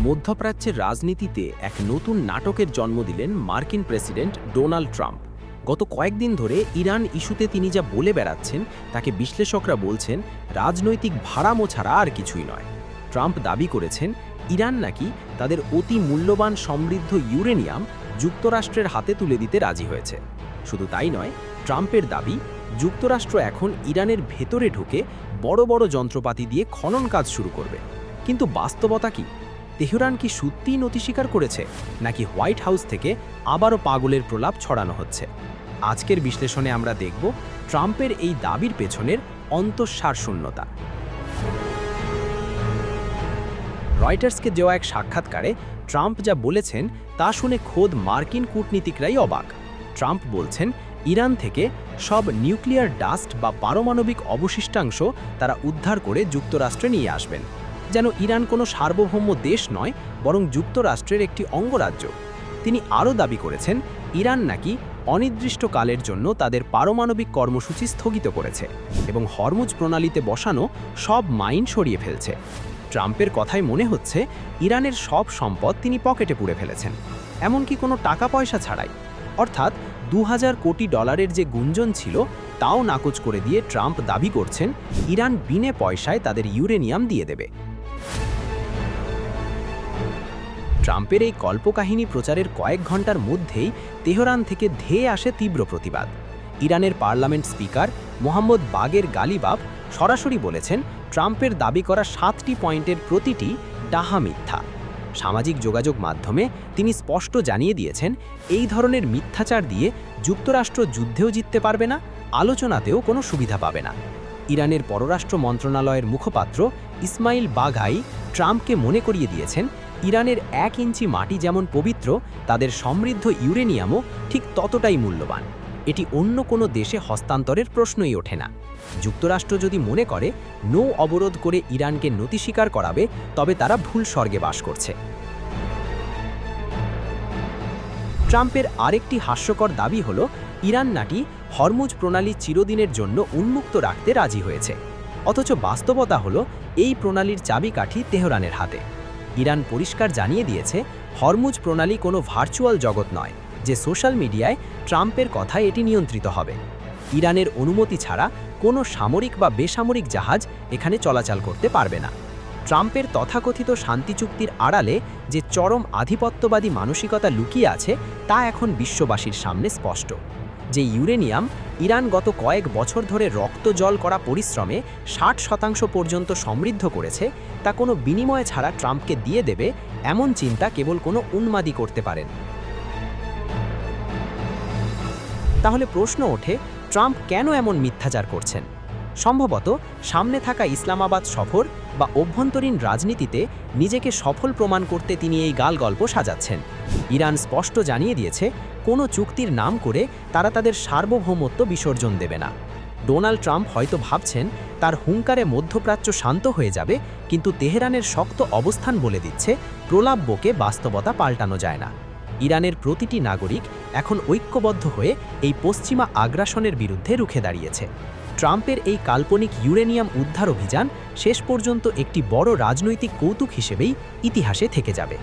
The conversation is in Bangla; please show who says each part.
Speaker 1: মধ্যপ্রাচ্যের রাজনীতিতে এক নতুন নাটকের জন্ম দিলেন মার্কিন প্রেসিডেন্ট ডোনাল্ড ট্রাম্প। গত কয়েকদিন ধরে ইরান ইস্যুতে তিনি যা বলে বেড়াচ্ছেন তাকে বিশ্লেষকরা বলছেন রাজনৈতিক ভাড়ামো ছাড়া আর কিছুই নয়। ট্রাম্প দাবি করেছেন ইরান নাকি তাদের অতি মূল্যবান সমৃদ্ধ ইউরেনিয়াম যুক্তরাষ্ট্রের হাতে তুলে দিতে রাজি হয়েছে। শুধু তাই নয়, ট্রাম্পের দাবি যুক্তরাষ্ট্র এখন ইরানের ভেতরে ঢুকে বড় বড় যন্ত্রপাতি দিয়ে খনন কাজ শুরু করবে। কিন্তু বাস্তবতা কি? তেহরান কি সত্যিই নতি স্বীকার করেছে, নাকি হোয়াইট হাউস থেকে আবারও পাগলের প্রলাপ ছড়ানো হচ্ছে? আজকের বিশ্লেষণে আমরা দেখব ট্রাম্পের এই দাবির পেছনের অন্তঃসার শূন্যতা। রয়টার্সকে দেওয়া এক সাক্ষাৎকারে ট্রাম্প যা বলেছেন তা শুনে খোদ মার্কিন কূটনীতিকরাই অবাক। ট্রাম্প বলছেন ইরান থেকে সব নিউক্লিয়ার ডাস্ট বা পারমাণবিক অবশিষ্টাংশ তারা উদ্ধার করে যুক্তরাষ্ট্রে নিয়ে আসবেন, যেন ইরান কোনো সার্বভৌম দেশ নয় বরং যুক্তরাষ্ট্রের একটি অঙ্গরাজ্য। তিনি আরও দাবি করেছেন ইরান নাকি অনির্দিষ্টকালের জন্য তাদের পারমাণবিক কর্মসূচি স্থগিত করেছে এবং হরমুজ প্রণালীতে বসানো সব মাইন সরিয়ে ফেলছে। ট্রাম্পের কথায় মনে হচ্ছে ইরানের সব সম্পদ তিনি পকেটে পুরে ফেলেছেন, এমনকি কোনো টাকা পয়সা ছাড়াই। অর্থাৎ 2000 কোটি ডলারের যে গুঞ্জন ছিল তাও নাকচ করে দিয়ে ট্রাম্প দাবি করছেন ইরান বিনে পয়সায় তাদের ইউরেনিয়াম দিয়ে দেবে। ট্রাম্পের এই কল্পকাহিনী প্রচারের কয়েক ঘন্টার মধ্যেই তেহরান থেকে ধেয়ে আসে তীব্র প্রতিবাদ। ইরানের পার্লামেন্ট স্পিকার মোহাম্মদ বাগের গালিবাফ সরাসরি বলেছেন ট্রাম্পের দাবি করা 7টি পয়েন্টের প্রতিটি ডাহা মিথ্যা। সামাজিক যোগাযোগ মাধ্যমে তিনি স্পষ্ট জানিয়ে দিয়েছেন এই ধরনের মিথ্যাচার দিয়ে যুক্তরাষ্ট্র যুদ্ধেও জিততে পারবে না, আলোচনাতেও কোনো সুবিধা পাবে না। ইরানের পররাষ্ট্র মন্ত্রণালয়ের মুখপাত্র ইসমাইল বাঘাই ট্রাম্পকে মনে করিয়ে দিয়েছেন ইরানের 1 ইঞ্চি মাটি যেমন পবিত্র, তাদের সমৃদ্ধ ইউরেনিয়ামও ঠিক ততটাই মূল্যবান। এটি অন্য কোনো দেশে হস্তান্তরের প্রশ্নই ওঠে না। যুক্তরাষ্ট্র যদি মনে করে নৌ অবরোধ করে ইরানকে নতি স্বীকার করাবে, তবে তারা ভুল স্বর্গে বাস করছে। ট্রাম্পের আরেকটি হাস্যকর দাবি হল ইরান নাকি হরমুজ প্রণালী চিরদিনের জন্য উন্মুক্ত রাখতে রাজি হয়েছে, অথচ বাস্তবতা হল এই প্রণালীর চাবিকাঠি তেহরানের হাতে। ইরান পরিষ্কার জানিয়ে দিয়েছে হরমুজ প্রণালী কোনো ভার্চুয়াল জগৎ নয় যে সোশ্যাল মিডিয়ায় ট্রাম্পের কথায় এটি নিয়ন্ত্রিত হবে। ইরানের অনুমতি ছাড়া কোনো সামরিক বা বেসামরিক জাহাজ এখানে চলাচল করতে পারবে না। ট্রাম্পের তথাকথিত শান্তি চুক্তির আড়ালে যে চরম আধিপত্যবাদী মানসিকতা লুকিয়ে আছে তা এখন বিশ্ববাসীর সামনে স্পষ্ট। যে ইউরেনিয়াম ইরান গত কয়েক বছর ধরে রক্ত জল করা পরিশ্রমে 60% পর্যন্ত সমৃদ্ধ করেছে, তা কোনো বিনিময় ছাড়া ট্রাম্পকে দিয়ে দেবে, এমন চিন্তা কেবল কোনো উন্মাদী করতে পারেন। তাহলে প্রশ্ন ওঠে, ট্রাম্প কেন এমন মিথ্যাচার করছেন? সম্ভবত সামনে থাকা ইসলামাবাদ সফর বা অভ্যন্তরীণ রাজনীতিতে নিজেকে সফল প্রমাণ করতে তিনি এই গালগল্প সাজাচ্ছেন। ইরান স্পষ্ট জানিয়ে দিয়েছে কোনো চুক্তির নাম করে তারা তাদের সার্বভৌমত্ব বিসর্জন দেবে না। ডোনাল্ড ট্রাম্প হয়তো ভাবছেন তার হুঙ্কারে মধ্যপ্রাচ্য শান্ত হয়ে যাবে, কিন্তু তেহরানের শক্ত অবস্থান বলে দিচ্ছে প্রলাপকে বাস্তবতা পাল্টানো যায় না। ইরানের প্রতিটি নাগরিক এখন ঐক্যবদ্ধ হয়ে এই পশ্চিমা আগ্রাসনের বিরুদ্ধে রুখে দাঁড়িয়েছে। ট্রাম্পের এই কাল্পনিক ইউরেনিয়াম উদ্ধার অভিযান শেষ পর্যন্ত একটি বড় রাজনৈতিক কৌতুক হিসেবেই ইতিহাসে থেকে যাবে।